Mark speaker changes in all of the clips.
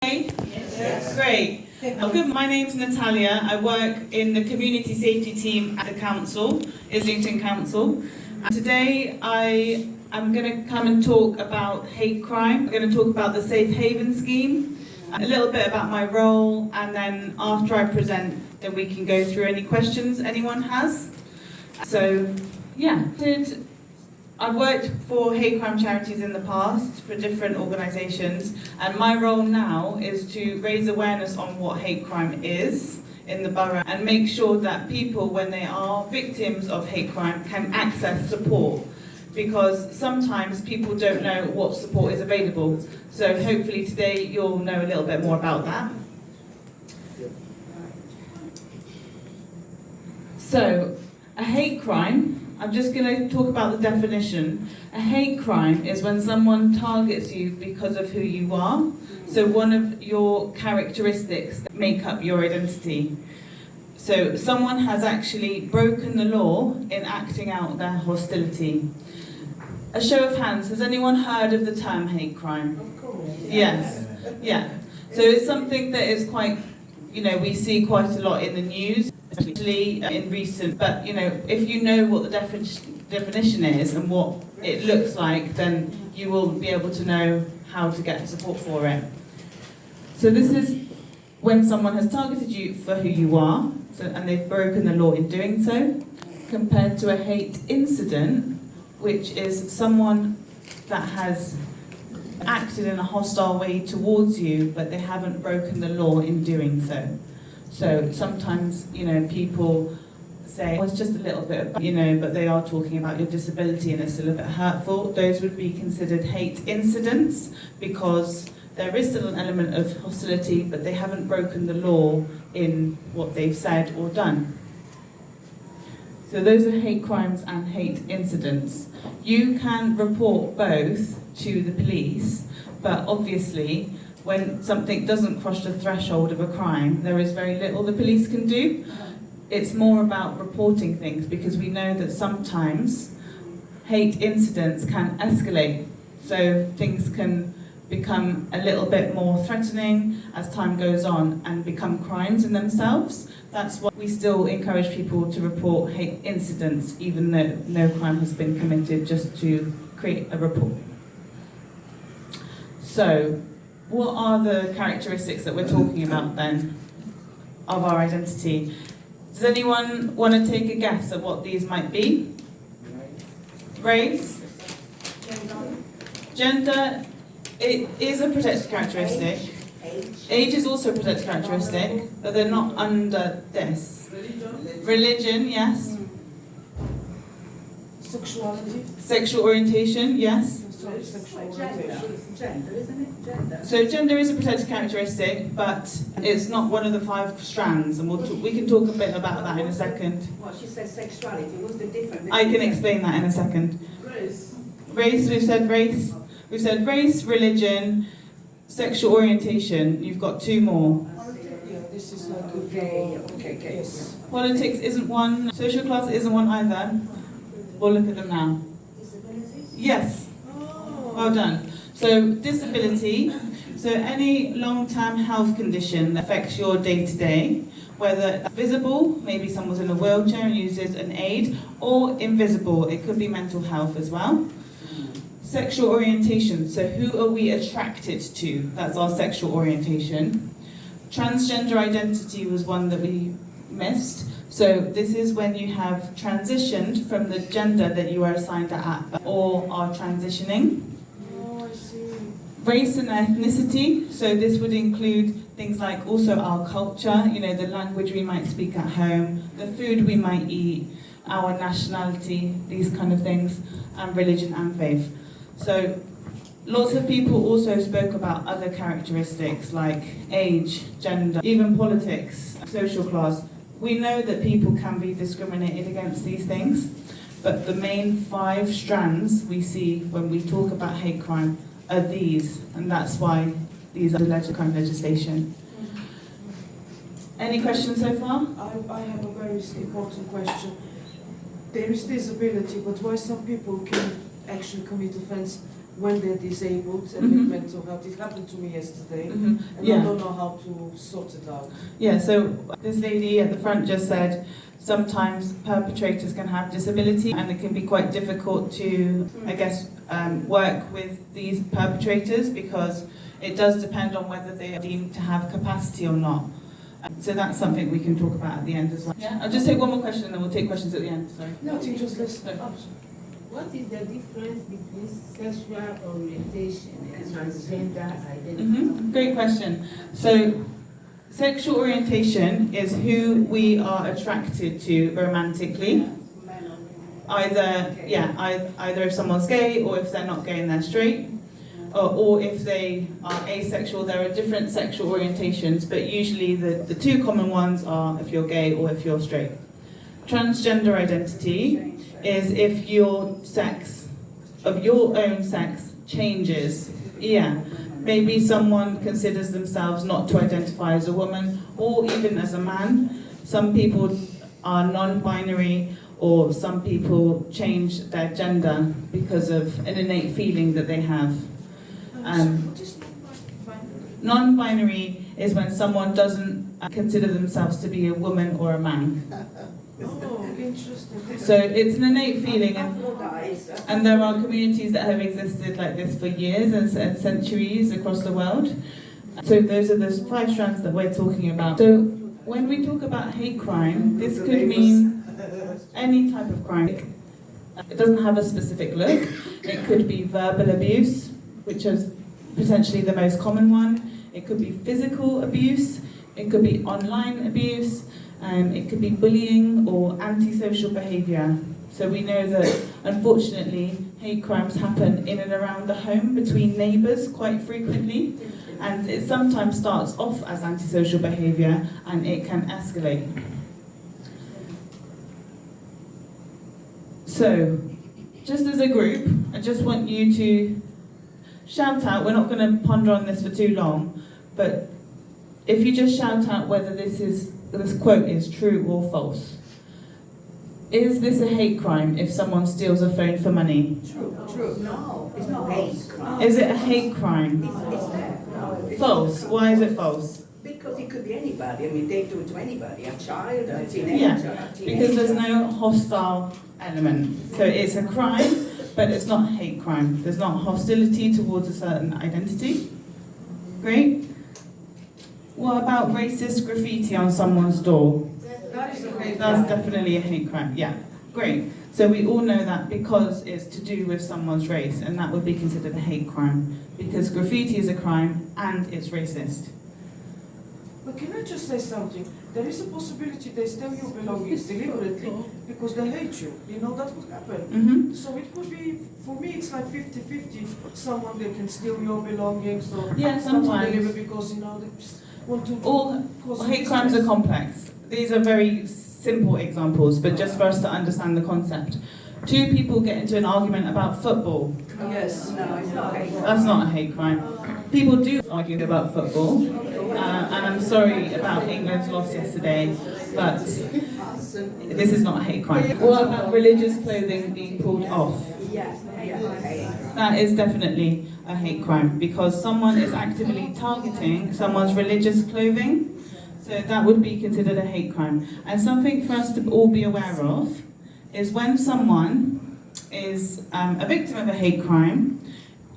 Speaker 1: Yes. Great. Good. My name's Natalia. I work in the community safety team at the council, Islington Council. And today I am going to come and talk about hate crime. I'm going to talk about the Safe Haven scheme, a little bit about my role, and then after I present, then we can go through any questions anyone has. So, yeah. I've worked for hate crime charities in the past, for different organisations, and my role now is to raise awareness on what hate crime is in the borough and make sure that people, when they are victims of hate crime, can access support, because sometimes people don't know what support is available. So hopefully today you'll know a little bit more about that. So, a hate crime, I'm just going to talk about the definition. A hate crime is when someone targets you because of who you are. So one of your characteristics that make up your identity. So someone has actually broken the law in acting out their hostility. A show of hands, has anyone heard of the term hate crime?
Speaker 2: Of course.
Speaker 1: Yes. Yeah. So it's something that is quite, we see quite a lot in the news, especially in recent, but if you know what the definition is and what it looks like, then you will be able to know how to get support for it. So this is when someone has targeted you for who you are, and they've broken the law in doing so, compared to a hate incident, which is someone that has acted in a hostile way towards you, but they haven't broken the law in doing so. So sometimes, people say, it's just a little bit, but they are talking about your disability and it's still a bit hurtful. Those would be considered hate incidents because there is still an element of hostility, but they haven't broken the law in what they've said or done. So those are hate crimes and hate incidents. You can report both to the police, but obviously, when something doesn't cross the threshold of a crime, there is very little the police can do. It's more about reporting things, because we know that sometimes hate incidents can escalate. So things can become a little bit more threatening as time goes on and become crimes in themselves. That's why we still encourage people to report hate incidents, even though no crime has been committed, just to create a report. So, what are the characteristics that we're talking about then of our identity? Does anyone want to take a guess at what these might be? Race? Gender, it is a protected characteristic. Age is also a protected characteristic, but they're not under this. Religion, yes.
Speaker 2: Sexuality.
Speaker 1: Sexual orientation, yes.
Speaker 2: Gender, isn't it? Gender.
Speaker 1: So gender is a protected characteristic, but it's not one of the 5 strands, and we can talk a bit about that in a second.
Speaker 2: Well, she said sexuality. What's the difference?
Speaker 1: I can explain that in a second.
Speaker 2: Race.
Speaker 1: Race, we've said race. We've said race, religion, sexual orientation. You've got 2 more.
Speaker 2: Yeah, this is like okay. Yes.
Speaker 1: Politics isn't one. Social class isn't one either. We'll look at them now.
Speaker 2: Disabilities?
Speaker 1: Yes. Well done. So disability, so any long-term health condition that affects your day-to-day, whether visible, maybe someone's in a wheelchair and uses an aid, or invisible, it could be mental health as well. Sexual orientation, so who are we attracted to? That's our sexual orientation. Transgender identity was one that we missed. So this is when you have transitioned from the gender that you are assigned at birth or are transitioning.
Speaker 2: Oh, I see.
Speaker 1: Race and ethnicity, so this would include things like also our culture, the language we might speak at home, the food we might eat, our nationality, these kind of things, and religion and faith. So lots of people also spoke about other characteristics like age, gender, even politics, social class. We know that people can be discriminated against these things, but the main 5 strands we see when we talk about hate crime are these, and that's why these are the crime legislation. Any questions so far?
Speaker 2: I have a very important question. There is disability, but why some people can actually commit offence when they're disabled and with mental health. It happened to me yesterday, and I don't know how to sort it out.
Speaker 1: Yeah, so this lady at the front just said sometimes perpetrators can have disability and it can be quite difficult to, I guess, work with these perpetrators because it does depend on whether they are deemed to have capacity or not. So that's something we can talk about at the end as well. Yeah, I'll just take one more question and then we'll take questions at the end. Sorry.
Speaker 2: No, just listen.
Speaker 3: What is the difference between sexual orientation and transgender identity?
Speaker 1: Great question. So, sexual orientation is who we are attracted to romantically. Either if someone's gay or if they're not gay and they're straight. Or if they are asexual, there are different sexual orientations, but usually the two common ones are if you're gay or if you're straight. Transgender identity is if your sex, of your own sex, changes. Yeah, maybe someone considers themselves not to identify as a woman or even as a man. Some people are non-binary, or some people change their gender because of an innate feeling that they have. Non-binary is when someone doesn't consider themselves to be a woman or a man.
Speaker 2: Oh, interesting.
Speaker 1: So it's an innate feeling, and there are communities that have existed like this for years and centuries across the world. So those are the 5 strands that we're talking about. So when we talk about hate crime, this could mean any type of crime. It doesn't have a specific look. It could be verbal abuse, which is potentially the most common one. It could be physical abuse. It could be online abuse. It could be bullying or antisocial behaviour. So we know that, unfortunately, hate crimes happen in and around the home between neighbours quite frequently. And it sometimes starts off as antisocial behaviour and it can escalate. So, just as a group, I just want you to shout out, we're not going to ponder on this for too long, but if you just shout out whether this quote is true or false. Is this a hate crime if someone steals a phone for money?
Speaker 2: True.
Speaker 4: No, it's not hate crime.
Speaker 1: Is it a hate crime?
Speaker 4: It's
Speaker 1: False. Why is it false?
Speaker 4: because it could be anybody. I mean, they do it to anybody, a child, a teenager,
Speaker 1: Yeah, because there's no hostile element. So it's a crime, but it's not hate crime. There's not hostility towards a certain identity. Great. What about racist graffiti on someone's door?
Speaker 2: That is a hate
Speaker 1: That's
Speaker 2: crime.
Speaker 1: definitely a hate crime, yeah. Great. So we all know that because it's to do with someone's race, and that would be considered a hate crime, because graffiti is a crime and it's racist.
Speaker 2: But can I just say something? There is a possibility they steal your belongings deliberately because they hate you. You know, that could happen. So it could be, for me, it's like 50-50. Someone, they can steal your belongings, or
Speaker 1: Yeah,
Speaker 2: someone
Speaker 1: sometimes.
Speaker 2: deliver because, you know, they just want to...
Speaker 1: All
Speaker 2: cause
Speaker 1: hate crimes are complex. These are very simple examples, but just for us to understand the concept. 2 people get into an argument about football.
Speaker 2: Yes.
Speaker 4: No, it's not hate crime.
Speaker 1: That's not a hate crime. People do argue about football, and I'm sorry about England's loss yesterday, but this is not a hate crime. What about religious clothing being pulled off?
Speaker 4: Yeah, okay.
Speaker 1: That is definitely a hate crime, because someone is actively targeting someone's religious clothing, so that would be considered a hate crime. And something for us to all be aware of is when someone is a victim of a hate crime,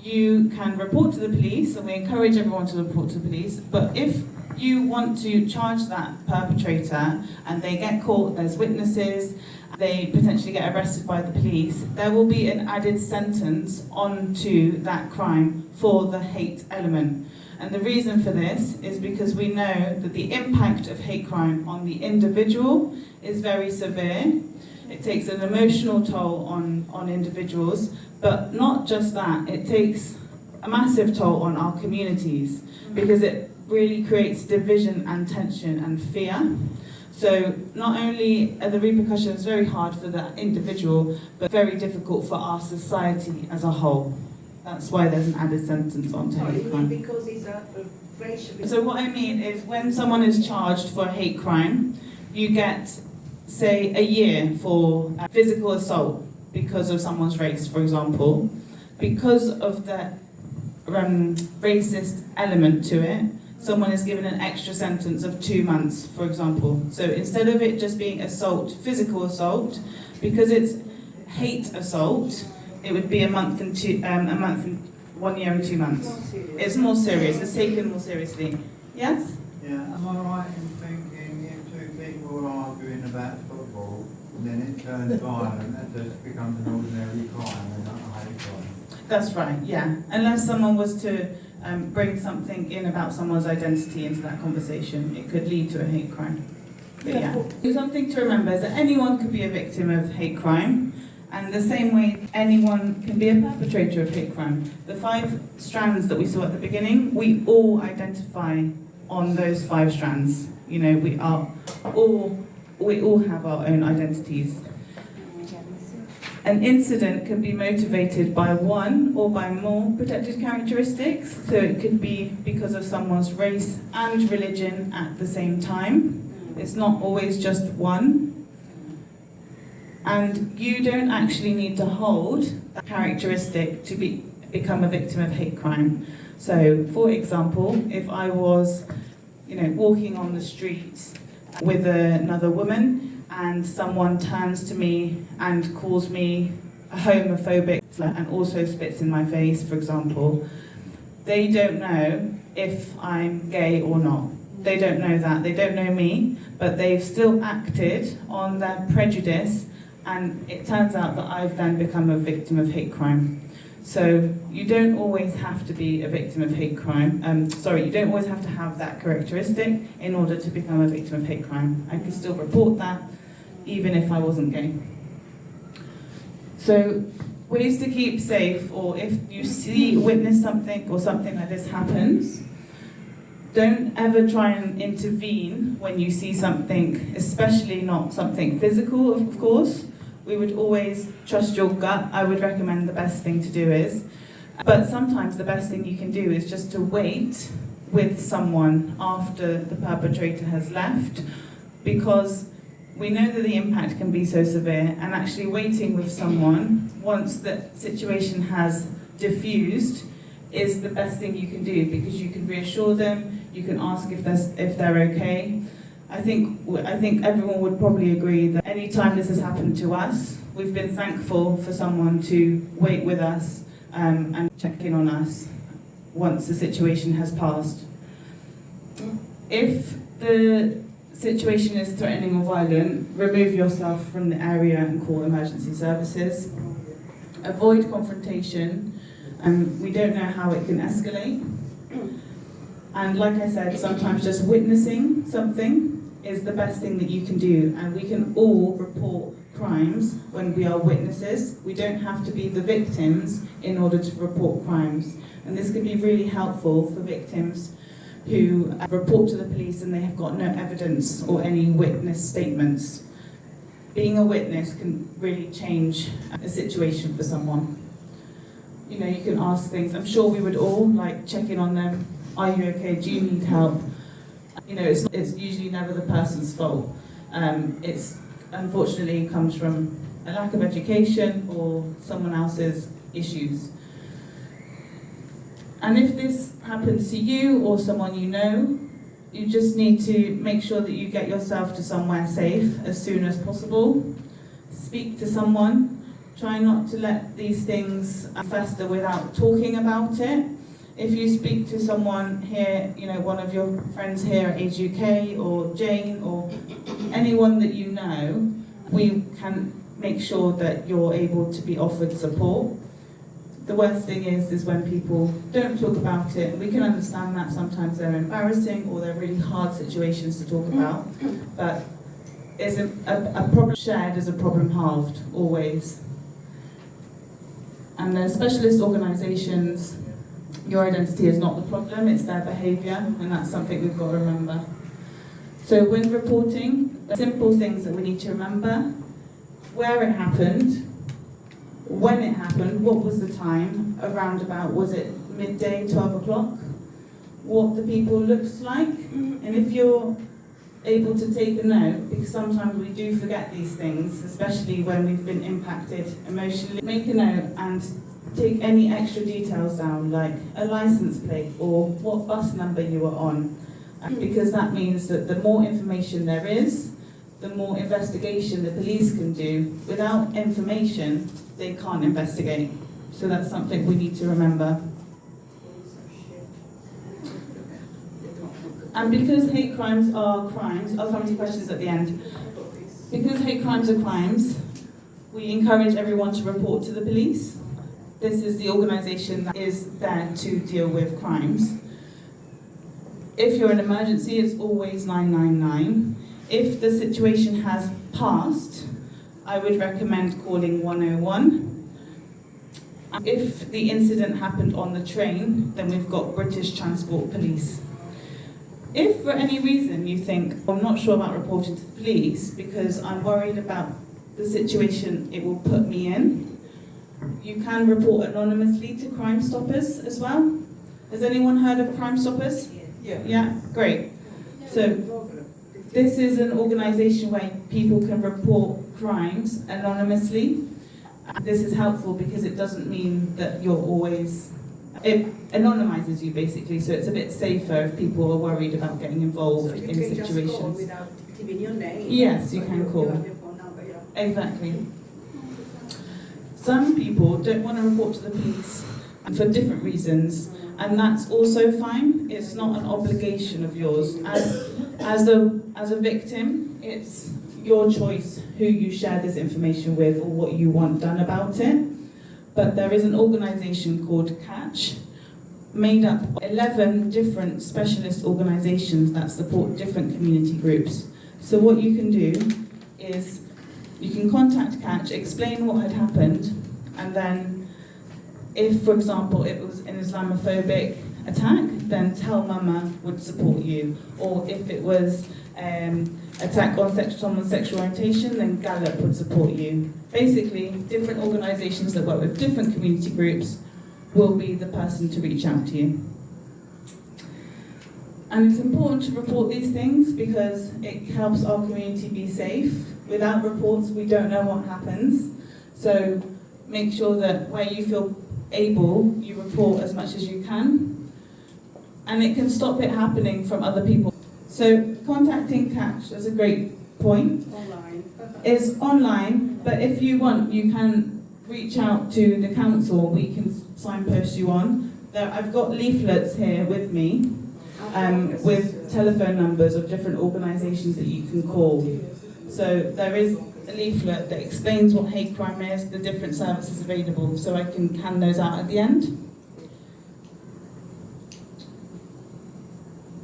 Speaker 1: you can report to the police, and we encourage everyone to report to the police, but if you want to charge that perpetrator and they get caught, there's witnesses, they potentially get arrested by the police, there will be an added sentence onto that crime for the hate element. And the reason for this is because we know that the impact of hate crime on the individual is very severe. It takes an emotional toll on individuals, but not just that, it takes a massive toll on our communities, because it really creates division and tension and fear. So not only are the repercussions very hard for the individual, but very difficult for our society as a whole. That's why there's an added sentence onto hate crime.
Speaker 4: Because it's a racial...
Speaker 1: So what I mean is, when someone is charged for a hate crime, you get, say, a year for physical assault because of someone's race, for example. because of the racist element to it, someone is given an extra sentence of 2 months, for example. So instead of it just being assault, physical assault, because it's hate assault, it would be a month and 1 year and 2 months. It's more serious. It's taken more seriously. Yes?
Speaker 5: Yeah, am I right in thinking if two people are arguing about football, then it turns violent, that just becomes an ordinary crime and not a hate crime?
Speaker 1: That's right, yeah. Unless someone was to bring something in about someone's identity into that conversation, it could lead to a hate crime. But yeah. Something to remember is that anyone could be a victim of hate crime, and the same way anyone can be a perpetrator of hate crime. The 5 strands that we saw at the beginning, we all identify on those 5 strands. You know, we all have our own identities. An incident can be motivated by one or by more protected characteristics. So it could be because of someone's race and religion at the same time. It's not always just one. And you don't actually need to hold that characteristic to become a victim of hate crime. So, for example, if I was, walking on the street with another woman, and someone turns to me and calls me a homophobic and also spits in my face, for example, they don't know if I'm gay or not. They don't know that. They don't know me, but they've still acted on their prejudice, and it turns out that I've then become a victim of hate crime. So you don't always have to be a victim of hate crime. You don't always have to have that characteristic in order to become a victim of hate crime. I can still report that, even if I wasn't gay. So, ways to keep safe, or if you witness something or something like this happens, don't ever try and intervene when you see something, especially not something physical, of course. We would always trust your gut. I would recommend the best thing to do is. But sometimes the best thing you can do is just to wait with someone after the perpetrator has left, because we know that the impact can be so severe, and actually waiting with someone once the situation has diffused is the best thing you can do, because you can reassure them, you can ask if they're okay. I think everyone would probably agree that any time this has happened to us, we've been thankful for someone to wait with us and check in on us once the situation has passed. If the situation is threatening or violent, remove yourself from the area and call emergency services. Avoid confrontation. We don't know how it can escalate. And like I said, sometimes just witnessing something is the best thing that you can do. And we can all report crimes when we are witnesses. We don't have to be the victims in order to report crimes. And this can be really helpful for victims who report to the police and they have got no evidence or any witness statements. Being a witness can really change a situation for someone. You can ask things. I'm sure we would all check in on them. Are you okay? Do you need help? It's usually never the person's fault. It's unfortunately comes from a lack of education or someone else's issues. And if this happens to you or someone you know, you just need to make sure that you get yourself to somewhere safe as soon as possible. Speak to someone. Try not to let these things fester without talking about it. If you speak to someone here, one of your friends here at Age UK or Jane or anyone that you know, we can make sure that you're able to be offered support. The worst thing is when people don't talk about it. We can understand that sometimes they're embarrassing or they're really hard situations to talk about, but it's a problem shared is a problem halved, always. And there's specialist organisations. Your identity is not the problem, it's their behaviour, and that's something we've got to remember. So when reporting, simple things that we need to remember: where it happened, when it happened, what was the time, around about, was it midday, 12 o'clock? What the people looked like, and if you're able to take a note, because sometimes we do forget these things, especially when we've been impacted emotionally, make a note and take any extra details down, like a license plate or what bus number you were on, because that means that the more information there is, the more investigation the police can do. Without information, they can't investigate. So that's something we need to remember. And because hate crimes are crimes, I'll come to questions at the end. Because hate crimes are crimes, we encourage everyone to report to the police. This is the organisation that is there to deal with crimes. If you're in an emergency, it's always 999. If the situation has passed, I would recommend calling 101. If the incident happened on the train, then we've got British Transport Police. If for any reason you think, I'm not sure about reporting to the police because I'm worried about the situation it will put me in, you can report anonymously to Crime Stoppers as well. Has anyone heard of Crime Stoppers?
Speaker 2: Yeah.
Speaker 1: Yeah, great. So this is an organisation where people can report crimes anonymously. This is helpful because it doesn't mean that you're always... It anonymises you basically, so it's a bit safer if people are worried about getting involved
Speaker 4: So you
Speaker 1: in
Speaker 4: can
Speaker 1: situations.
Speaker 4: just call without giving your name.
Speaker 1: Yes, you
Speaker 4: But
Speaker 1: can call.
Speaker 4: You have your phone number, yeah.
Speaker 1: Exactly. Some people don't want to report to the police for different reasons, and that's also fine. It's not an obligation of yours. As a victim, it's your choice who you share this information with or what you want done about it. But there is an organisation called Catch, made up of 11 different specialist organisations that support different community groups. So what you can do is you can contact Catch, explain what had happened, and then if, for example, it was an Islamophobic attack, then Tell Mama would support you. Or if it was attack on someone's sexual orientation, then Gallup would support you. Basically, different organisations that work with different community groups will be the person to reach out to you. And it's important to report these things because it helps our community be safe. Without reports, we don't know what happens. So make sure that where you feel able, you report as much as you can. And it can stop it happening from other people. So contacting Catch is a great point.
Speaker 4: Online.
Speaker 1: Is online, but if you want, you can reach out to the council. We can signpost you on. I've got leaflets here with me with telephone numbers of different organisations that you can call. So there is a leaflet that explains what hate crime is, the different services available, so I can hand those out at the end.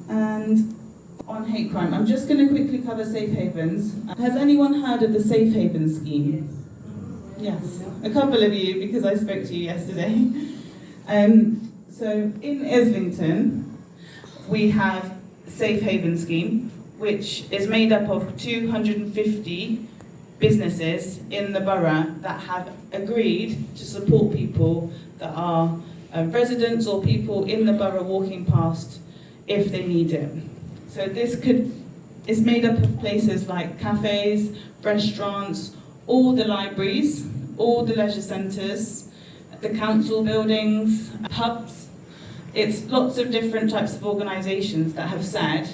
Speaker 1: And on hate crime, I'm just going to quickly cover safe havens. Has anyone heard of the safe haven scheme? Yes, a couple of you, because I spoke to you yesterday. So in Islington, we have a safe haven scheme, which is made up of 250 businesses in the borough that have agreed to support people that are residents or people in the borough walking past if they need it. So this is made up of places like cafes, restaurants, all the libraries, all the leisure centres, the council buildings, pubs. It's lots of different types of organisations that have said,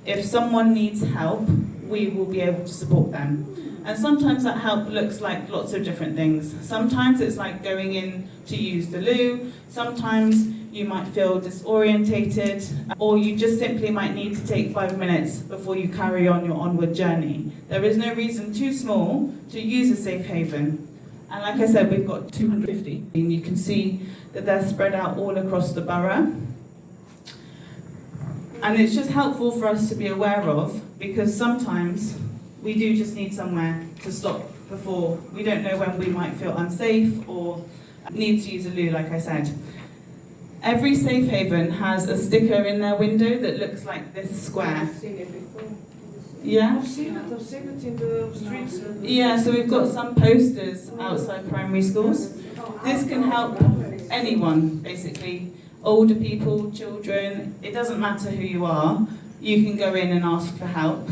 Speaker 1: if someone needs help, we will be able to support them. And sometimes that help looks like lots of different things. Sometimes it's like going in to use the loo. Sometimes you might feel disorientated, or you just simply might need to take 5 minutes before you carry on your onward journey. There is no reason too small to use a safe haven. And like I said, we've got 250. And you can see that they're spread out all across the borough. And it's just helpful for us to be aware of, because sometimes we do just need somewhere to stop before. We don't know when we might feel unsafe or need to use a loo, like I said. Every safe haven has a sticker in their window that looks like this square.
Speaker 4: I've seen it before.
Speaker 1: Yeah?
Speaker 2: I've seen it in the streets.
Speaker 1: Yeah, so we've got some posters outside primary schools. This can help anyone, basically. Older people, children, it doesn't matter who you are. You can go in and ask for help.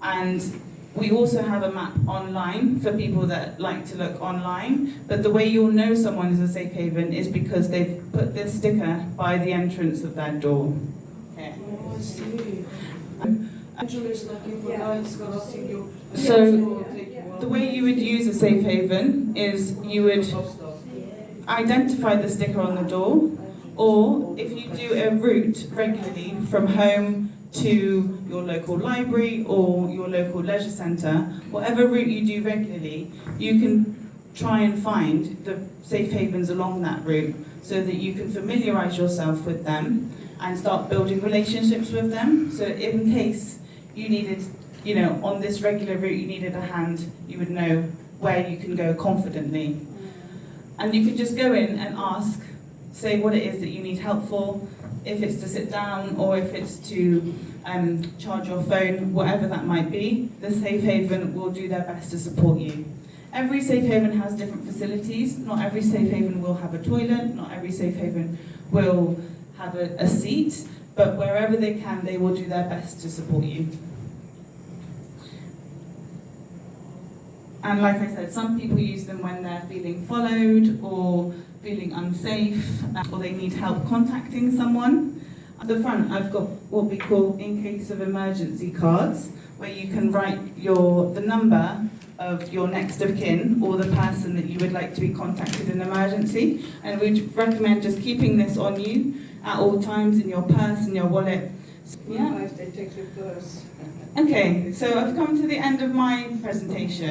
Speaker 1: And We also have a map online for people that like to look online, but the way you'll know someone is a safe haven is because they've put this sticker by the entrance of their door. Okay.
Speaker 2: Oh, I see. Actually, it's like if a guy is harassing you,
Speaker 1: So,
Speaker 2: he'll take you out.
Speaker 1: the way you would use a safe haven is you would identify the sticker on the door, or if you do a route regularly from home to your local library or your local leisure centre, whatever route you do regularly, you can try and find the safe havens along that route so that you can familiarise yourself with them and start building relationships with them. So in case you needed, on this regular route you needed a hand, you would know where you can go confidently. And you can just go in and ask, say what it is that you need help for, if it's to sit down or if it's to charge your phone, whatever that might be, the safe haven will do their best to support you. Every safe haven has different facilities. Not every safe haven will have a toilet, not every safe haven will have a seat, but wherever they can, they will do their best to support you. And like I said, some people use them when they're feeling followed or feeling unsafe, or they need help contacting someone. At the front, I've got what we call in case of emergency cards, where you can write the number of your next of kin or the person that you would like to be contacted in an emergency. And we'd recommend just keeping this on you at all times, in your purse, in your wallet.
Speaker 4: Yeah, if they take your purse.
Speaker 1: Okay, so I've come to the end of my presentation.